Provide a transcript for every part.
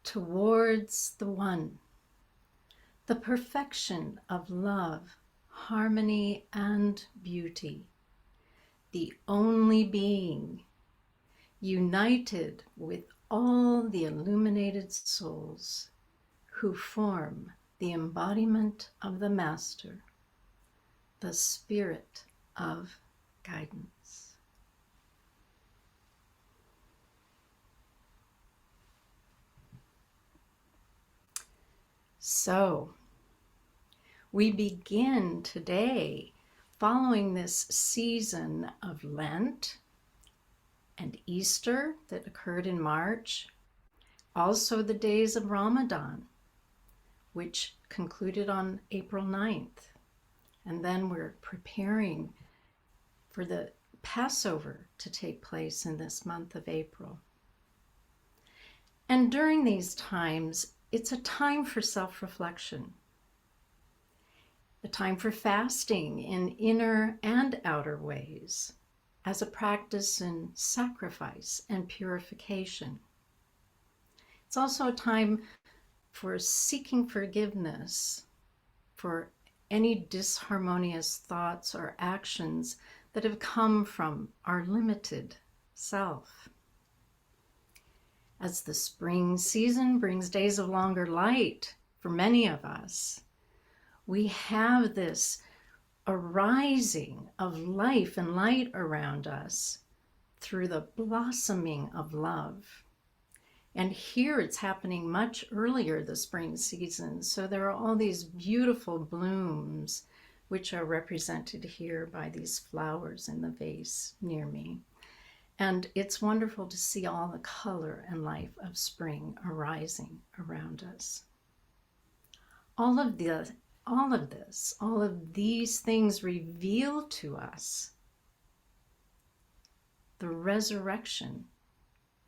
towards the one, the perfection of love, harmony, and beauty, the only being, united with all the illuminated souls who form the embodiment of the Master, the Spirit of guidance. So, we begin today following this season of Lent and Easter that occurred in March, also the days of Ramadan, which concluded on April 9th. And then we're preparing for the Passover to take place in this month of April. And during these times, it's a time for self-reflection, a time for fasting in inner and outer ways, as a practice in sacrifice and purification. It's also a time for seeking forgiveness for any disharmonious thoughts or actions that have come from our limited self. As the spring season brings days of longer light for many of us, we have this arising of life and light around us through the blossoming of love. And here it's happening much earlier, the spring season. So there are all these beautiful blooms, which are represented here by these flowers in the vase near me. And it's wonderful to see all the color and life of spring arising around us. All of these things reveal to us the resurrection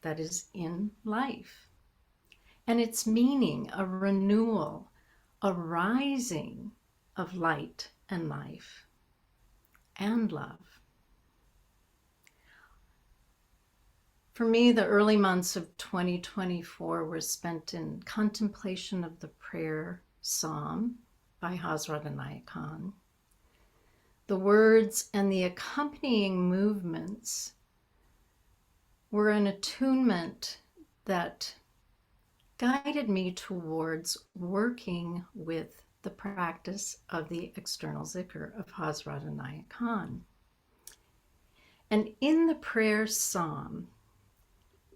that is in life and its meaning, a renewal, a rising of light and life and love. For me, the early months of 2024 were spent in contemplation of the prayer psalm by Hazrat Inayat Khan. The words and the accompanying movements were an attunement that guided me towards working with the practice of the external zikr of Hazrat Inayat Khan. And in the prayer psalm,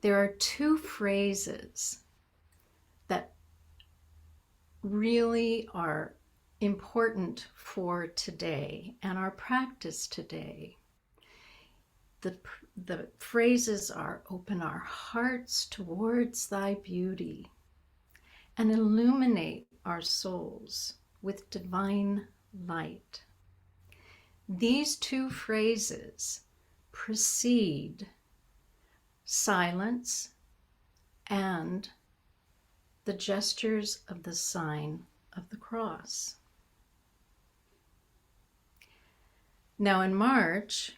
there are two phrases that really are important for today and our practice today. The phrases are, open our hearts towards thy beauty and illuminate our souls with divine light. These two phrases precede silence and the gestures of the sign of the cross. Now in March,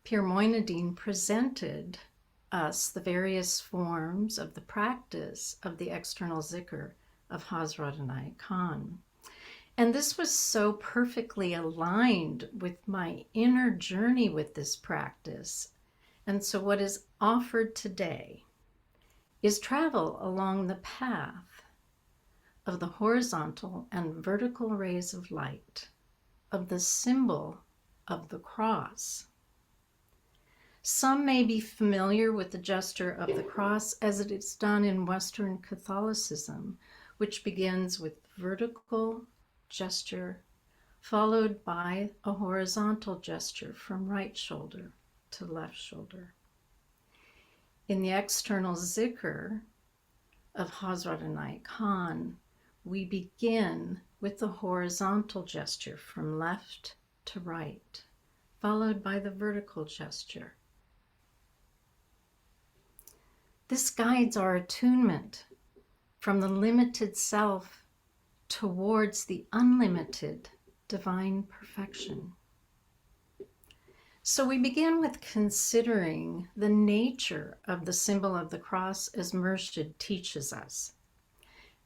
Pir Moinadeen presented us the various forms of the practice of the external zikr of Hazrat Inayat Khan. And this was so perfectly aligned with my inner journey with this practice. And so what is offered today is travel along the path of the horizontal and vertical rays of light, of the symbol of the cross. Some may be familiar with the gesture of the cross as it is done in Western Catholicism, which begins with vertical gesture followed by a horizontal gesture from right shoulder to left shoulder. In the external zikr of Hazrat Inayat Khan, we begin with the horizontal gesture from left to right, followed by the vertical gesture. This guides our attunement from the limited self towards the unlimited divine perfection. So we begin with considering the nature of the symbol of the cross as Murshid teaches us.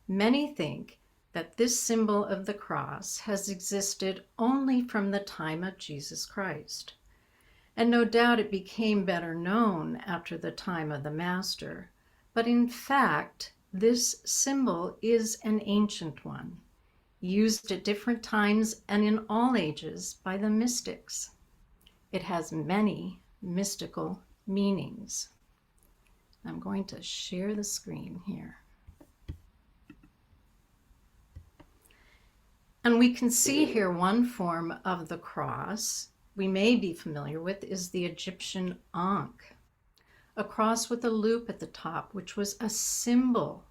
Many think that this symbol of the cross has existed only from the time of Jesus Christ. And no doubt it became better known after the time of the Master. But in fact, this symbol is an ancient one, used at different times and in all ages by the mystics. It has many mystical meanings. I'm going to share the screen here. And we can see here one form of the cross we may be familiar with is the Egyptian Ankh, a cross with a loop at the top, which was a symbol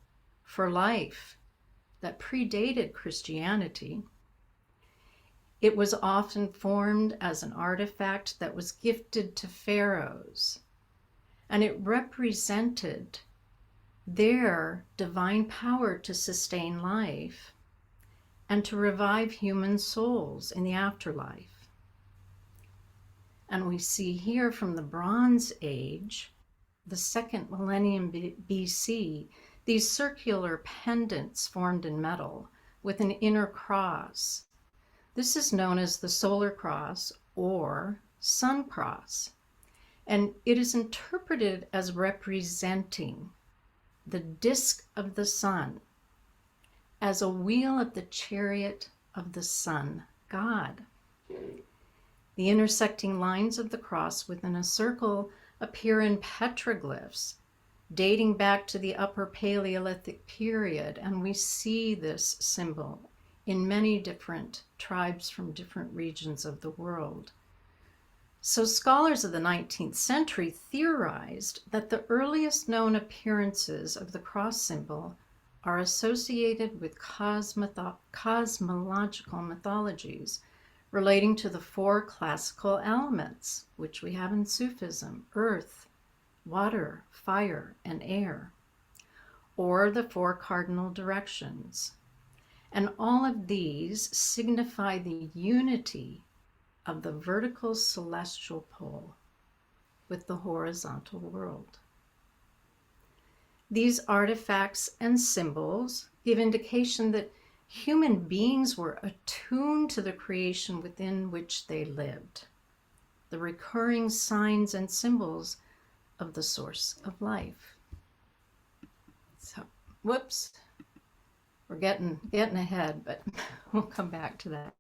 for life that predated Christianity. It was often formed as an artifact that was gifted to pharaohs, and it represented their divine power to sustain life and to revive human souls in the afterlife. And we see here from the Bronze Age, the second millennium BC, these circular pendants formed in metal with an inner cross. This is known as the solar cross or sun cross, and it is interpreted as representing the disk of the sun as a wheel of the chariot of the sun god. The intersecting lines of the cross within a circle appear in petroglyphs dating back to the Upper Paleolithic period, and we see this symbol in many different tribes from different regions of the world. So scholars of the 19th century theorized that the earliest known appearances of the cross symbol are associated with cosmological mythologies relating to the four classical elements, which we have in Sufism: earth, water, fire, and air, or the four cardinal directions. And all of these signify the unity of the vertical celestial pole with the horizontal world. These artifacts and symbols give indication that human beings were attuned to the creation within which they lived, the recurring signs and symbols of the source of life. So, whoops, we're getting ahead, but we'll come back to that.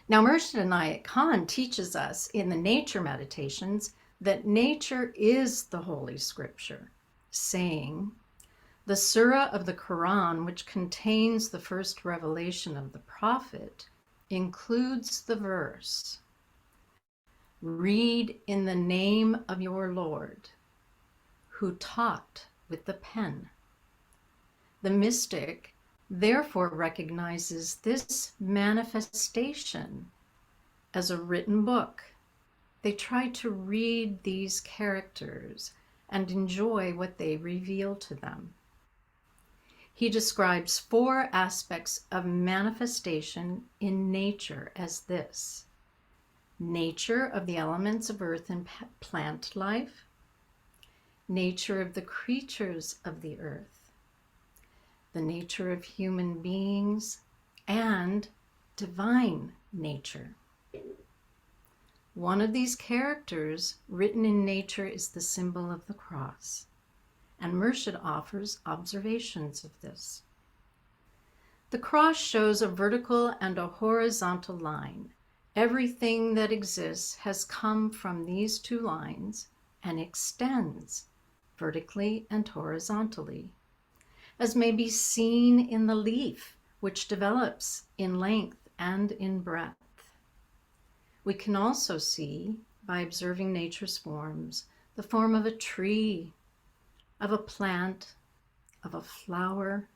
Now, Murshid Inayat Khan teaches us in the nature meditations that nature is the Holy Scripture, saying, the surah of the Quran, which contains the first revelation of the Prophet, includes the verse, read in the name of your Lord, who taught with the pen. The mystic therefore recognizes this manifestation as a written book. They try to read these characters and enjoy what they reveal to them. He describes four aspects of manifestation in nature as this: nature of the elements of earth and plant life, nature of the creatures of the earth, the nature of human beings, and divine nature. One of these characters written in nature is the symbol of the cross, and Murshid offers observations of this. The cross shows a vertical and a horizontal line. Everything that exists has come from these two lines and extends vertically and horizontally, as may be seen in the leaf, which develops in length and in breadth. We can also see, by observing nature's forms, the form of a tree, of a plant, of a flower,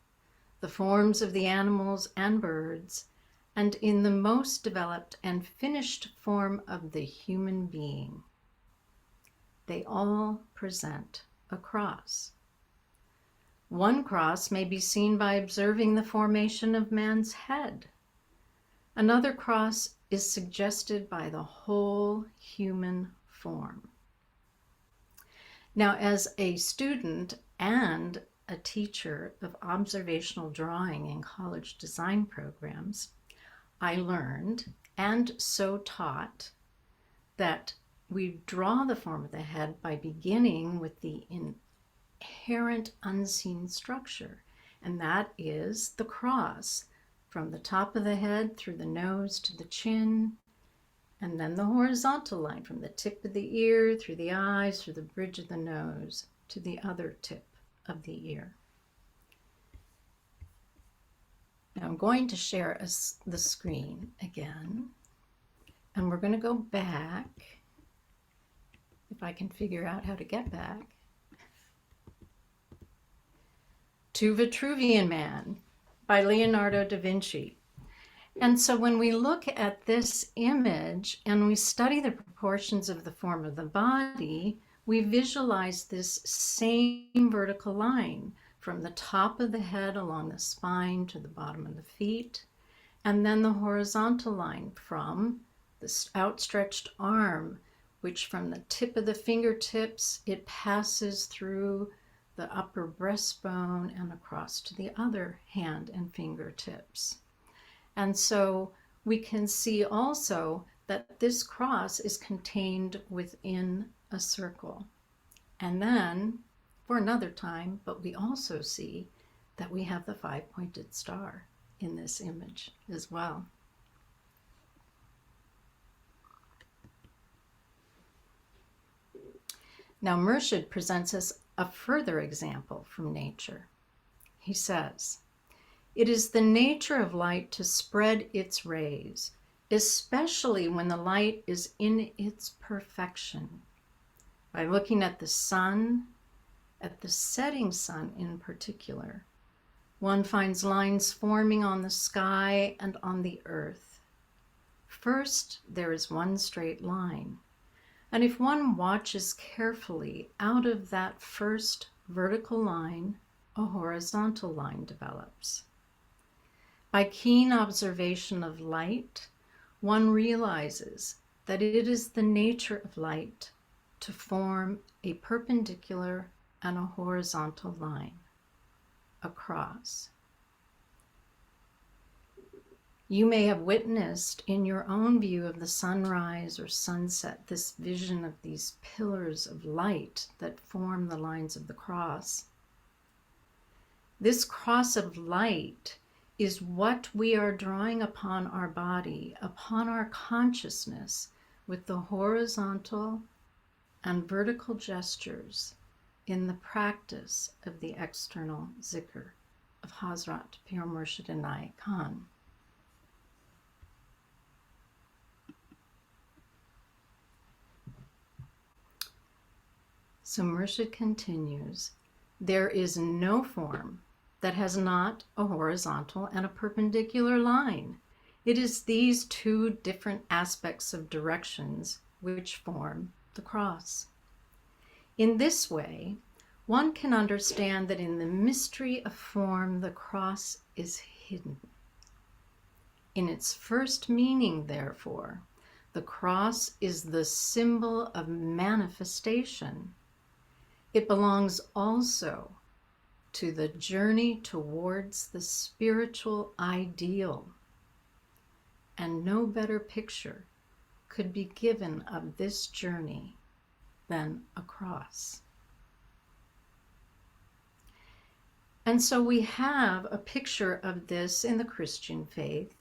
the forms of the animals and birds, and in the most developed and finished form of the human being. They all present a cross. One cross may be seen by observing the formation of man's head. Another cross is suggested by the whole human form. Now, as a student and a teacher of observational drawing in college design programs, I learned and so taught that we draw the form of the head by beginning with the inherent unseen structure, and that is the cross from the top of the head through the nose to the chin, and then the horizontal line from the tip of the ear through the eyes, through the bridge of the nose to the other tip of the ear. Now I'm going to share the screen again, and we're going to go back, if I can figure out how to get back, to Vitruvian Man by Leonardo da Vinci. And so when we look at this image and we study the proportions of the form of the body, we visualize this same vertical line from the top of the head along the spine to the bottom of the feet, and then the horizontal line from the outstretched arm, which from the tip of the fingertips, it passes through the upper breastbone and across to the other hand and fingertips. And so we can see also that this cross is contained within a circle. And then, for another time, but we also see that we have the five-pointed star in this image as well. Now, Murshid presents us a further example from nature. He says, "It is the nature of light to spread its rays, especially when the light is in its perfection. By looking at the sun, at the setting sun in particular, one finds lines forming on the sky and on the earth. First, there is one straight line, and if one watches carefully, out of that first vertical line, a horizontal line develops. By keen observation of light, one realizes that it is the nature of light to form a perpendicular and a horizontal line, a cross. You may have witnessed in your own view of the sunrise or sunset this vision of these pillars of light that form the lines of the cross. This cross of light is what we are drawing upon our body, upon our consciousness, with the horizontal and vertical gestures in the practice of the external zikr of Hazrat Pir Murshid Inayat Khan. So Murshid continues, there is no form that has not a horizontal and a perpendicular line. It is these two different aspects of directions which form the cross. In this way, one can understand that in the mystery of form, the cross is hidden. In its first meaning, therefore, the cross is the symbol of manifestation. It belongs also to the journey towards the spiritual ideal. And no better picture could be given of this journey than a cross. And so we have a picture of this in the Christian faith.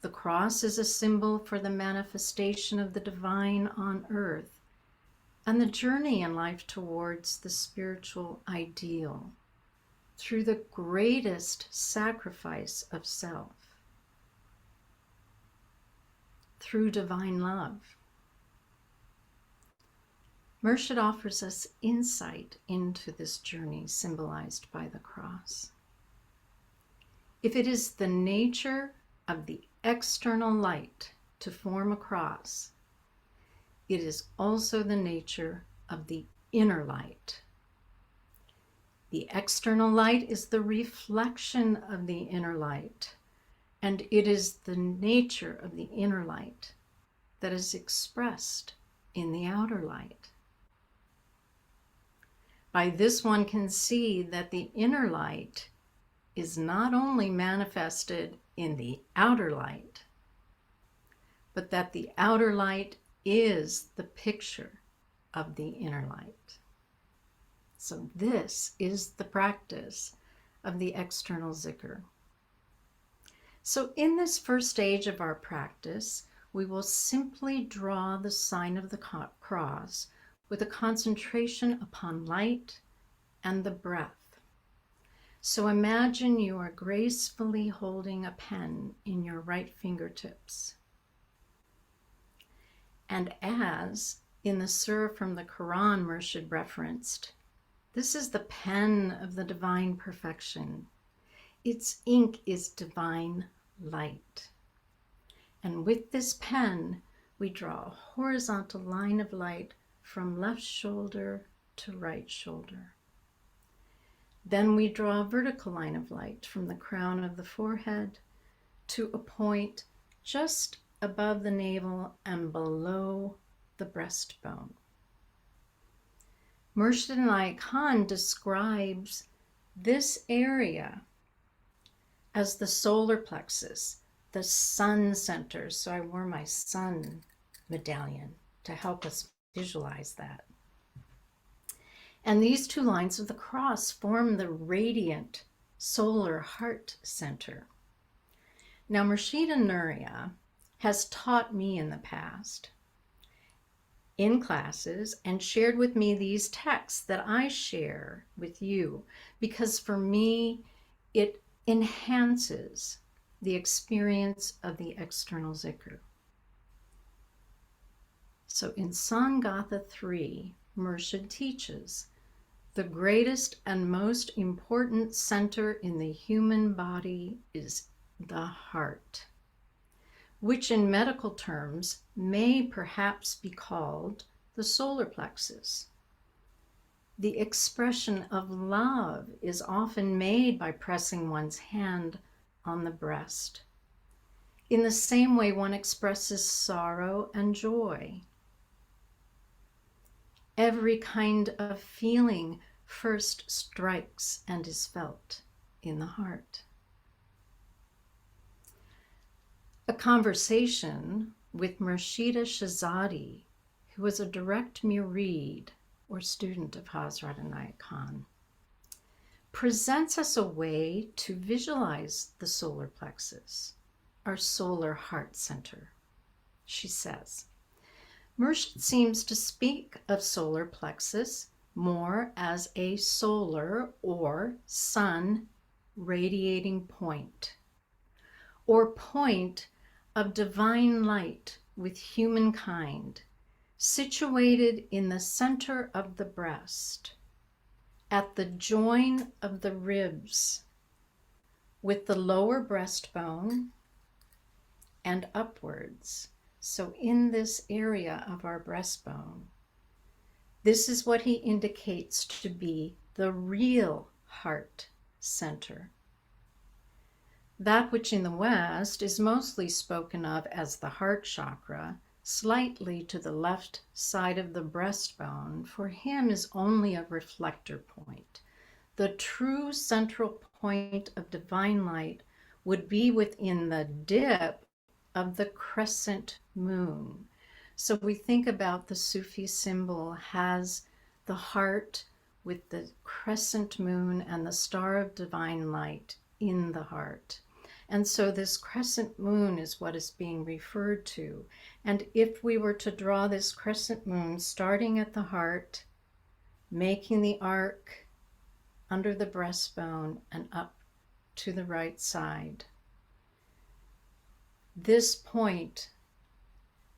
The cross is a symbol for the manifestation of the divine on earth and the journey in life towards the spiritual ideal through the greatest sacrifice of self, through divine love. Murshid offers us insight into this journey symbolized by the cross. If it is the nature of the external light to form a cross, it is also the nature of the inner light. The external light is the reflection of the inner light, and it is the nature of the inner light that is expressed in the outer light. By this one can see that the inner light is not only manifested in the outer light, but that the outer light is the picture of the inner light. So this is the practice of the external zikr. So in this first stage of our practice, we will simply draw the sign of the cross with a concentration upon light and the breath. So imagine you are gracefully holding a pen in your right fingertips. And as in the surah from the Quran Murshid referenced, this is the pen of the divine perfection. Its ink is divine light. And with this pen, we draw a horizontal line of light from left shoulder to right shoulder. Then we draw a vertical line of light from the crown of the forehead to a point just above the navel and below the breastbone. Murshid Inayat Khan describes this area as the solar plexus, the sun center. So I wore my sun medallion to help us visualize that. And these two lines of the cross form the radiant solar heart center. Now, Murshida Nuria has taught me in the past in classes and shared with me these texts that I share with you, because for me, it enhances the experience of the external zikr. So in Sangatha 3, Murshid teaches, the greatest and most important center in the human body is the heart, which in medical terms may perhaps be called the solar plexus. The expression of love is often made by pressing one's hand on the breast. In the same way one expresses sorrow and joy. Every kind of feeling first strikes and is felt in the heart. A conversation with Murshida Shahzadi, who was a direct murid or student of Hazrat Inayat Khan, presents us a way to visualize the solar plexus, our solar heart center. She says, Murshid seems to speak of solar plexus more as a solar or sun radiating point, or point of divine light with humankind, situated in the center of the breast, at the join of the ribs, with the lower breastbone and upwards. So in this area of our breastbone, this is what he indicates to be the real heart center. That which in the West is mostly spoken of as the heart chakra, slightly to the left side of the breastbone, for him is only a reflector point. The true central point of divine light would be within the dip of the crescent moon. So we think about the Sufi symbol has the heart with the crescent moon and the star of divine light in the heart. And so this crescent moon is what is being referred to. And if we were to draw this crescent moon starting at the heart, making the arc under the breastbone and up to the right side, this point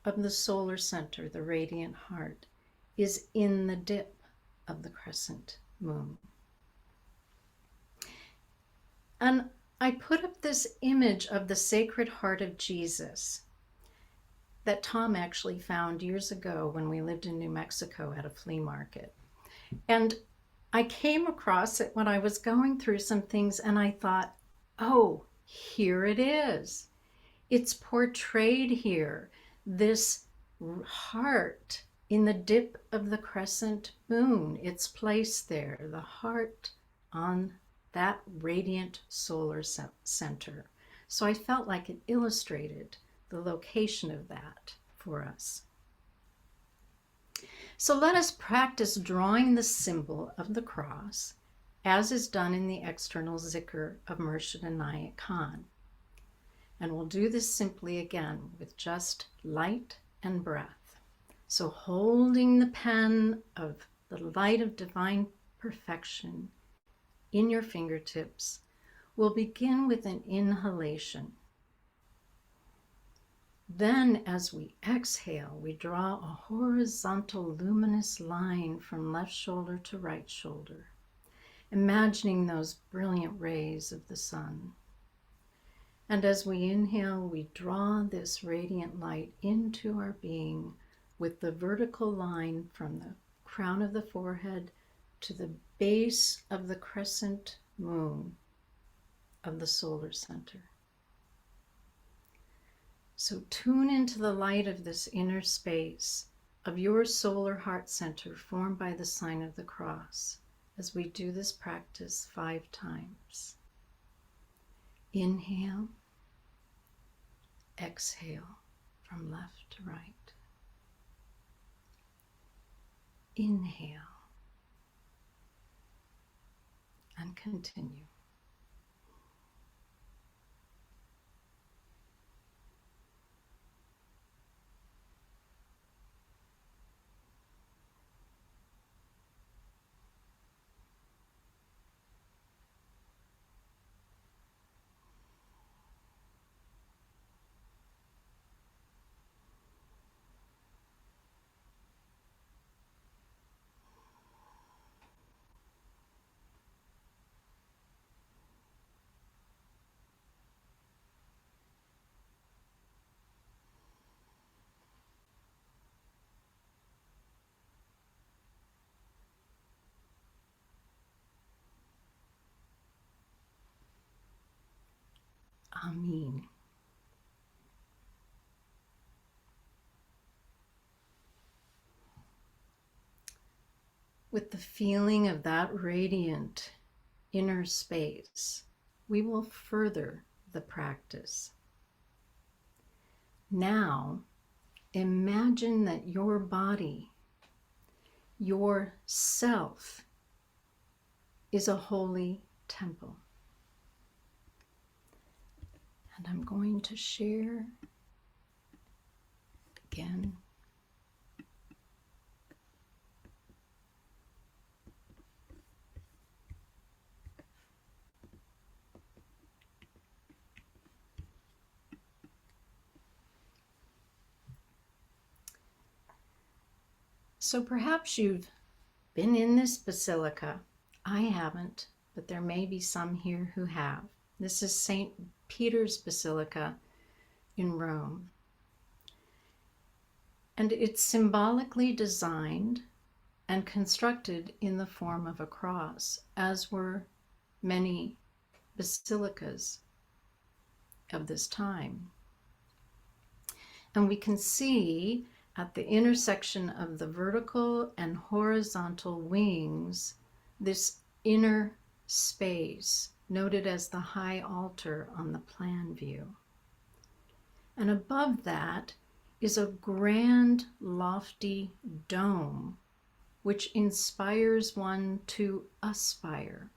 of the solar center, the radiant heart, is in the dip of the crescent moon. And I put up this image of the Sacred Heart of Jesus that Tom actually found years ago when we lived in New Mexico at a flea market. And I came across it when I was going through some things, and I thought, oh, here it is. It's portrayed here, this heart in the dip of the crescent moon, its place there, the heart on that radiant solar center. So I felt like it illustrated the location of that for us. So let us practice drawing the symbol of the cross as is done in the external zikr of Murshid Inayat Khan. And we'll do this simply again with just light and breath. So holding the pen of the light of divine perfection in your fingertips, we'll begin with an inhalation. Then as we exhale, we draw a horizontal luminous line from left shoulder to right shoulder, imagining those brilliant rays of the sun. And as we inhale, we draw this radiant light into our being with the vertical line from the crown of the forehead to the base of the crescent moon of the solar center. So tune into the light of this inner space of your solar heart center formed by the sign of the cross as we do this practice 5 times. Inhale, exhale from left to right. Inhale and continue. Amen. With the feeling of that radiant inner space, we will further the practice. Now, imagine that your body, your self, is a holy temple. And I'm going to share again. So perhaps you've been in this basilica. I haven't, but there may be some here who have. This is St. Peter's Basilica in Rome. And it's symbolically designed and constructed in the form of a cross, as were many basilicas of this time. And we can see at the intersection of the vertical and horizontal wings this inner space, noted as the high altar on the plan view. And above that is a grand, lofty dome, which inspires one to aspire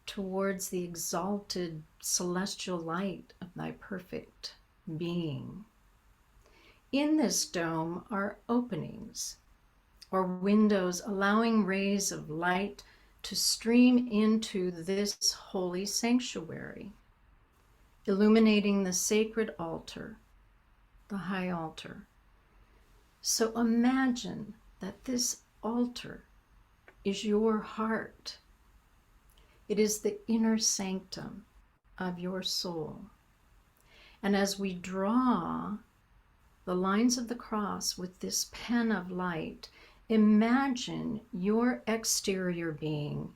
towards the exalted celestial light of thy perfect being. In this dome are openings or windows allowing rays of light to stream into this holy sanctuary, illuminating the sacred altar, the high altar. So imagine that this altar is your heart. It is the inner sanctum of your soul. And as we draw the lines of the cross with this pen of light, imagine your exterior being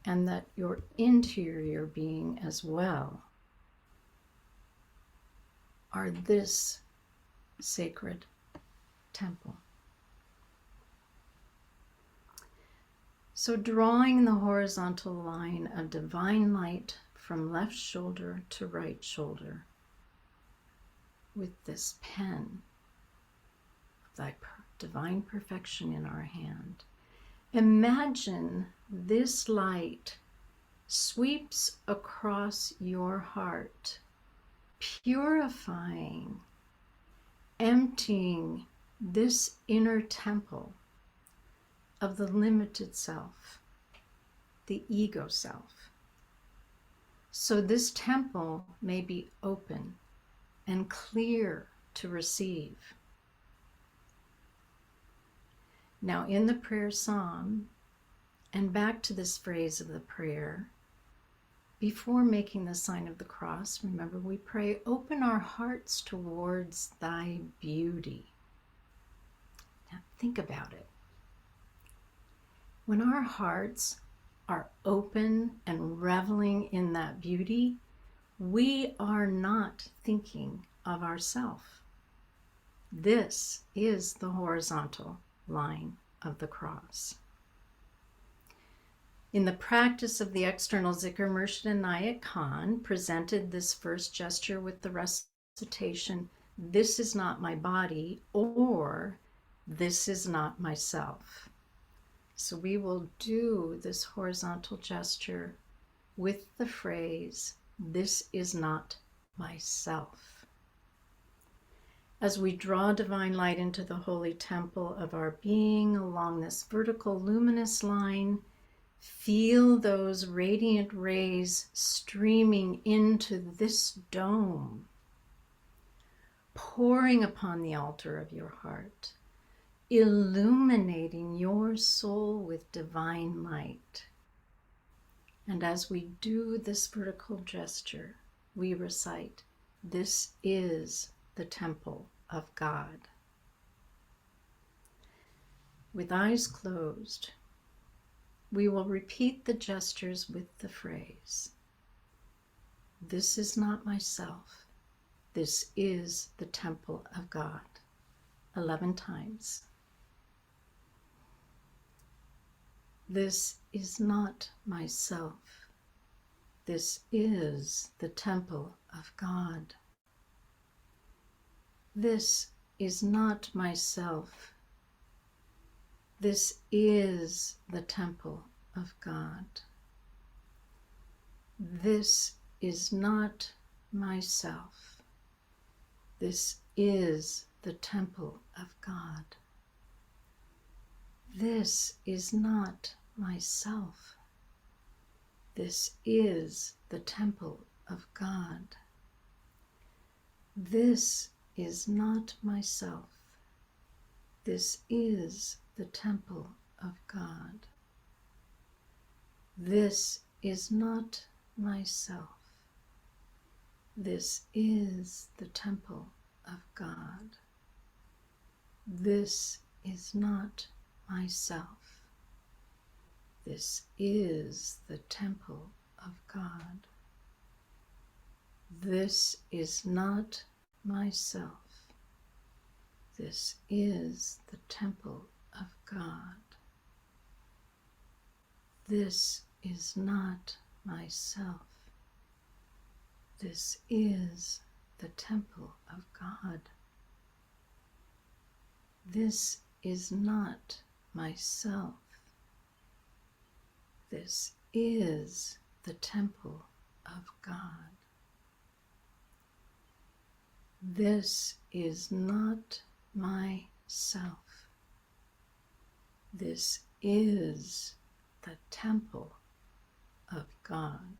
and that your interior being as well are this sacred temple. So drawing the horizontal line of divine light from left shoulder to right shoulder with this pen of thy divine perfection in our hand. Imagine this light sweeps across your heart, purifying, emptying this inner temple of the limited self, the ego self. So this temple may be open and clear to receive. Now in the prayer psalm, and back to this phrase of the prayer, before making the sign of the cross, remember we pray, open our hearts towards thy beauty. Now think about it. When our hearts are open and reveling in that beauty, we are not thinking of ourself. This is the horizontal line of the cross. In the practice of the external zikr, Murshid Inayat Khan presented this first gesture with the recitation, "This is not my body," or "This is not myself." So we will do this horizontal gesture with the phrase, "This is not myself." As we draw divine light into the holy temple of our being along this vertical luminous line, feel those radiant rays streaming into this dome, pouring upon the altar of your heart, illuminating your soul with divine light. And as we do this vertical gesture, we recite, "This is the temple of God." With eyes closed, we will repeat the gestures with the phrase, "This is not myself. This is the temple of God," 11 times. This is not myself. This is the temple of God. This is not myself. This is the temple of God. This is not myself. This is the temple of God. This is not myself. This is the temple of God. This is not myself. This is the temple of God. This is not myself. This is the temple of God. This is not myself. This is the temple of God. This is not myself. This is the temple of God. This is not myself. This is the temple of God. This is not myself. This is the temple of God. This is not myself. This is the temple of God.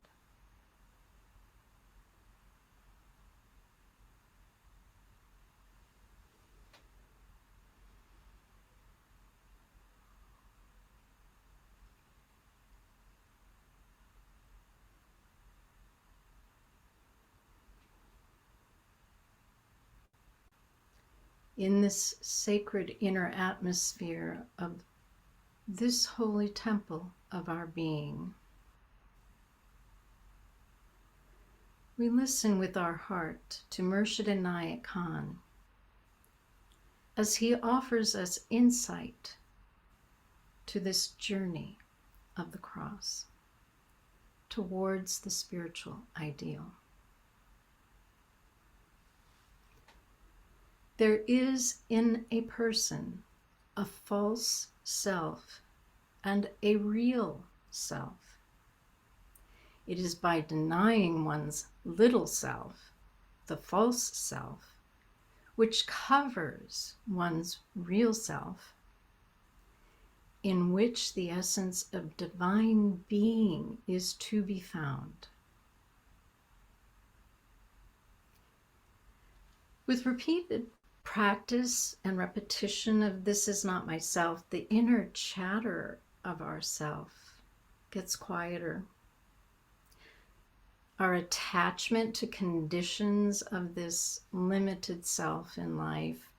In this sacred inner atmosphere of this holy temple of our being, we listen with our heart to Murshid Inayat Khan as he offers us insight to this journey of the cross towards the spiritual ideal. There is in a person a false self and a real self. It is by denying one's little self, the false self, which covers one's real self, in which the essence of divine being is to be found. With repeated practice and repetition of "this is not myself," the inner chatter of ourself gets quieter. Our attachment to conditions of this limited self in life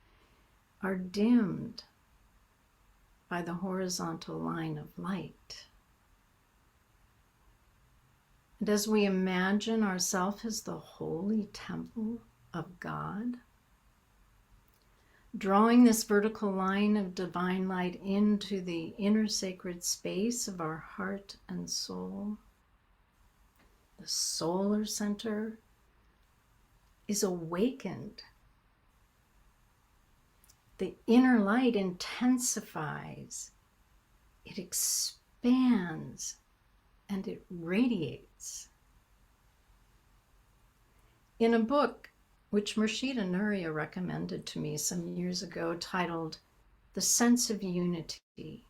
are dimmed by the horizontal line of light. And as we imagine ourselves as the holy temple of God, drawing this vertical line of divine light into the inner sacred space of our heart and soul, the solar center is awakened. The inner light intensifies, it expands, and it radiates. In a book which Murshida Nuria recommended to me some years ago, titled "The Sense of Unity,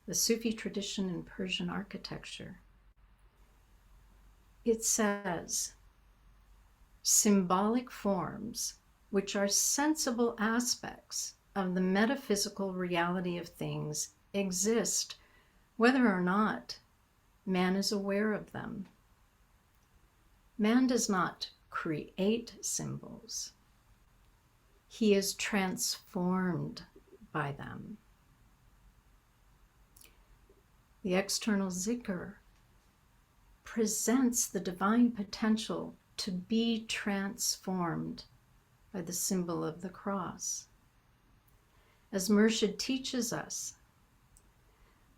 the Sufi Tradition in Persian Architecture," it says, "Symbolic forms, which are sensible aspects of the metaphysical reality of things, exist whether or not man is aware of them. Man does not create symbols. He is transformed by them. The external zikr presents the divine potential to be transformed by the symbol of the cross. As Murshid teaches us,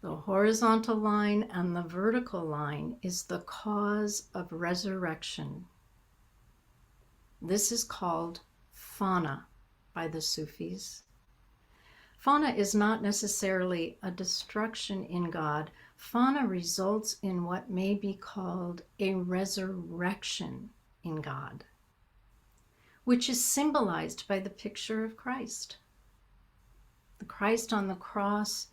the horizontal line and the vertical line is the cause of resurrection. This is called fana by the Sufis. Fana is not necessarily a destruction in God. Fana results in what may be called a resurrection in God, which is symbolized by the picture of Christ. The Christ on the cross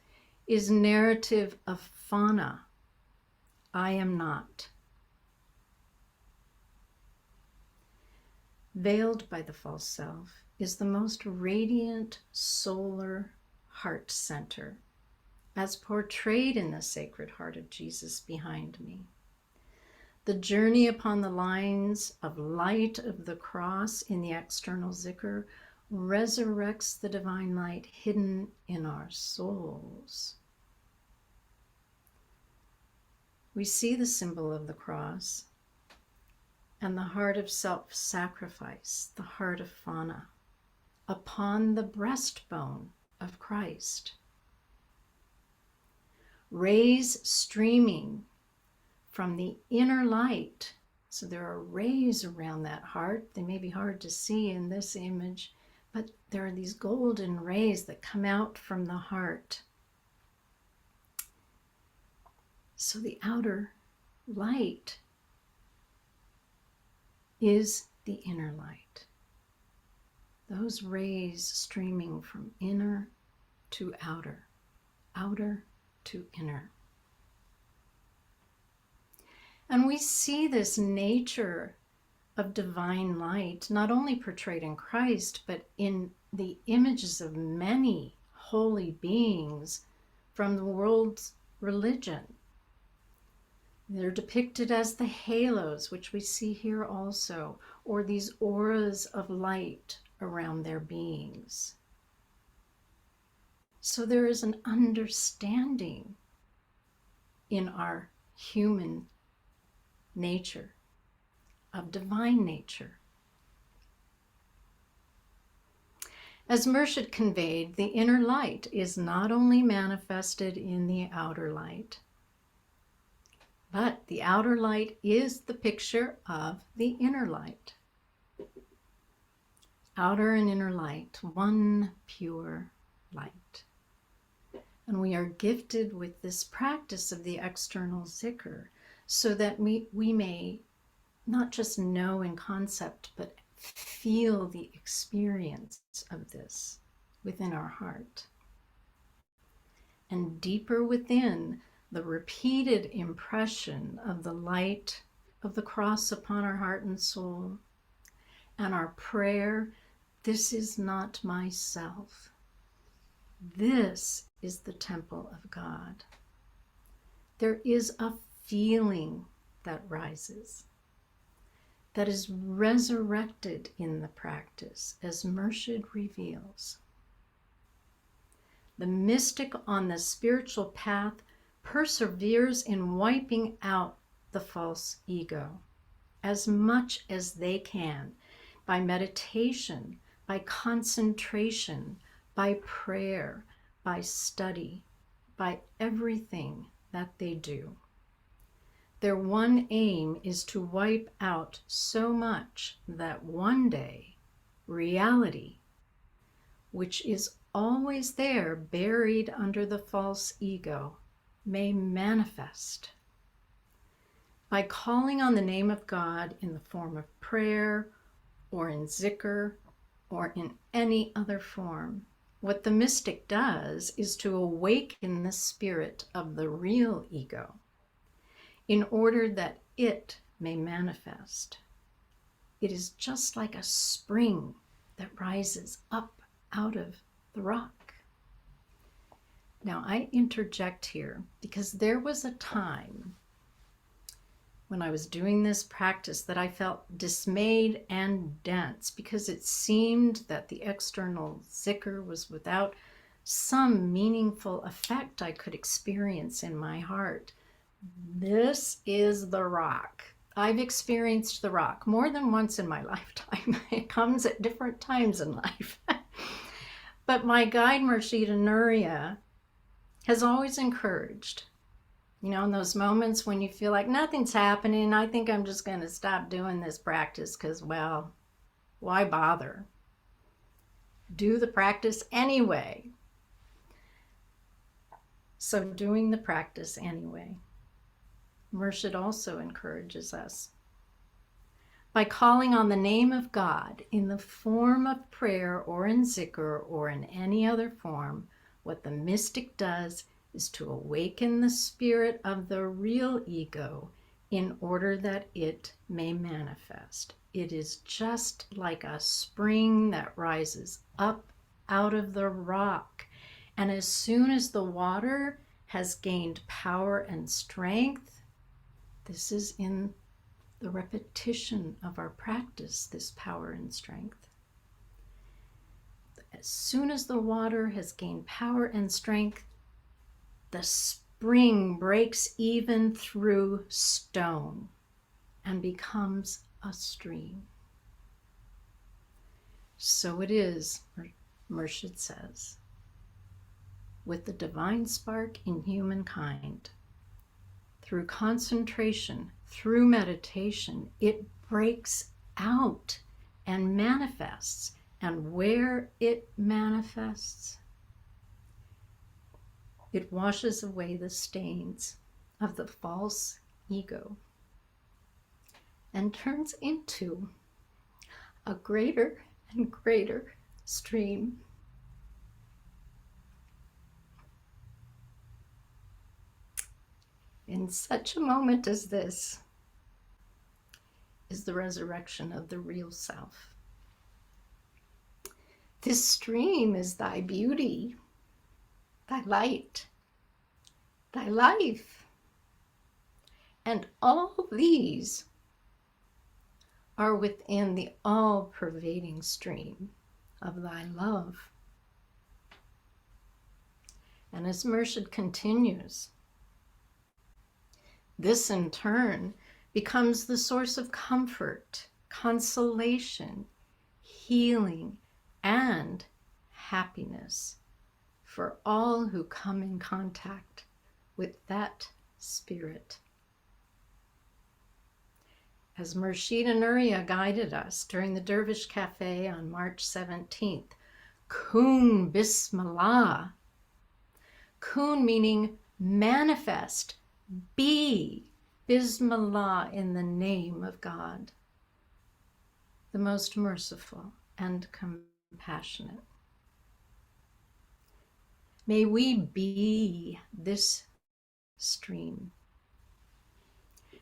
is narrative of fana. I am not. Veiled by the false self is the most radiant solar heart center, as portrayed in the Sacred Heart of Jesus behind me. The journey upon the lines of light of the cross in the external zikr resurrects the divine light hidden in our souls. We see the symbol of the cross and the heart of self-sacrifice, the heart of fana, upon the breastbone of Christ. Rays streaming from the inner light. So there are rays around that heart. They may be hard to see in this image, but there are these golden rays that come out from the heart. So the outer light is the inner light. Those rays streaming from inner to outer, outer to inner. And we see this nature of divine light not only portrayed in Christ, but in the images of many holy beings from the world's religion. They're depicted as the halos, which we see here also, or these auras of light around their beings. So there is an understanding in our human nature, of divine nature. As Murshid conveyed, the inner light is not only manifested in the outer light, But the outer light is the picture of the inner light. Outer and inner light, one pure light. And we are gifted with this practice of the external zikr so that we may not just know in concept, but feel the experience of this within our heart. And deeper within, the repeated impression of the light of the cross upon our heart and soul, and our prayer, this is not myself. This is the temple of God. There is a feeling that rises, that is resurrected in the practice, as Murshid reveals. The mystic on the spiritual path perseveres in wiping out the false ego as much as they can by meditation, by concentration, by prayer, by study, by everything that they do. Their one aim is to wipe out so much that one day reality, which is always there buried under the false ego, may manifest. By calling on the name of God in the form of prayer or in zikr or in any other form, what the mystic does is to awaken the spirit of the real ego in order that it may manifest. It is just like a spring that rises up out of the rock. Now, I interject here because there was a time when I was doing this practice that I felt dismayed and dense because it seemed that the external zikr was without some meaningful effect I could experience in my heart. This is the rock. I've experienced the rock more than once in my lifetime. It comes at different times in life. But my guide, Murshida Nuria, has always encouraged, in those moments when you feel like nothing's happening, I think I'm just going to stop doing this practice because, well, why bother? Do the practice anyway. So doing the practice anyway. Murshid also encourages us. By calling on the name of God in the form of prayer or in zikr or in any other form, what the mystic does is to awaken the spirit of the real ego in order that it may manifest. It is just like a spring that rises up out of the rock. And as soon as the water has gained power and strength, this is in the repetition of our practice, this power and strength. As soon as the water has gained power and strength, the spring breaks even through stone and becomes a stream. So it is, Murshid says, with the divine spark in humankind. Through concentration, through meditation, it breaks out and manifests. And where it manifests, it washes away the stains of the false ego and turns into a greater and greater stream. In such a moment as this is the resurrection of the real self. This stream is thy beauty, thy light, thy life. And all these are within the all-pervading stream of thy love. And as Murshid continues, this in turn becomes the source of comfort, consolation, healing, and happiness for all who come in contact with that spirit. as Murshida Nuria guided us during the Dervish Cafe on March 17th. Kun Bismillah. Kun meaning manifest, be. Bismillah, in the name of God, the most merciful and compassionate. May we be this stream.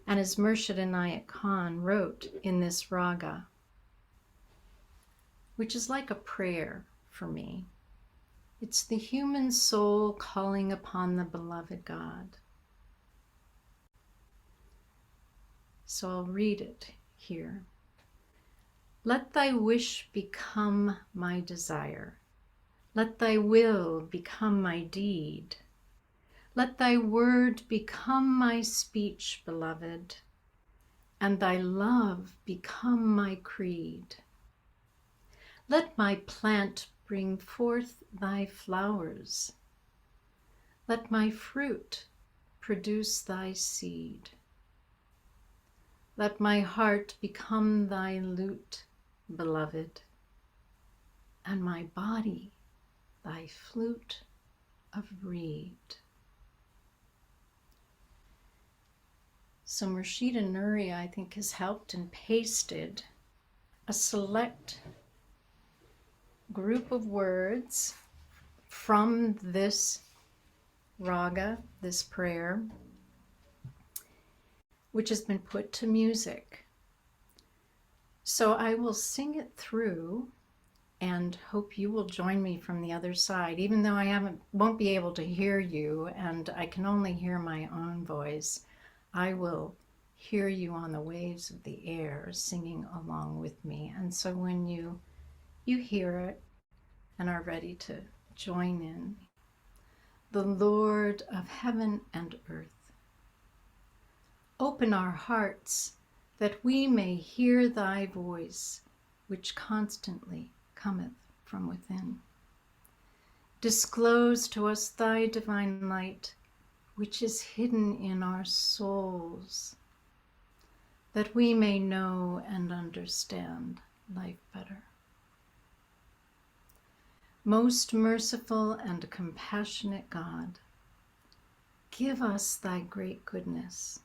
And as Murshid Inayat Khan wrote in this raga, which is like a prayer for me, it's the human soul calling upon the beloved God. So I'll read it here. Let thy wish become my desire. Let thy will become my deed. Let thy word become my speech, beloved, and thy love become my creed. Let my plant bring forth thy flowers. Let my fruit produce thy seed. Let my heart become thy lute, beloved, and my body thy flute of reed. So Murshida Nuria, I think, has helped and pasted a select group of words from this raga, this prayer, which has been put to music. So I will sing it through and hope you will join me from the other side, even though I won't be able to hear you and I can only hear my own voice. I will hear you on the waves of the air singing along with me. And so when you hear it and are ready to join in, the Lord of heaven and earth, open our hearts that we may hear thy voice, which constantly cometh from within. Disclose to us thy divine light, which is hidden in our souls, that we may know and understand life better. Most merciful and compassionate God, give us thy great goodness.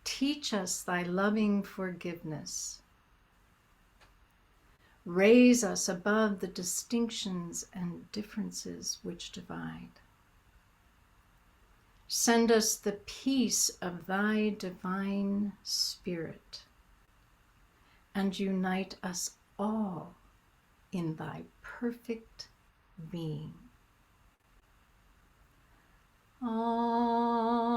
Teach us thy loving forgiveness. Raise us above the distinctions and differences which divide. Send us the peace of thy divine Spirit, and unite us all in thy perfect being. Amen.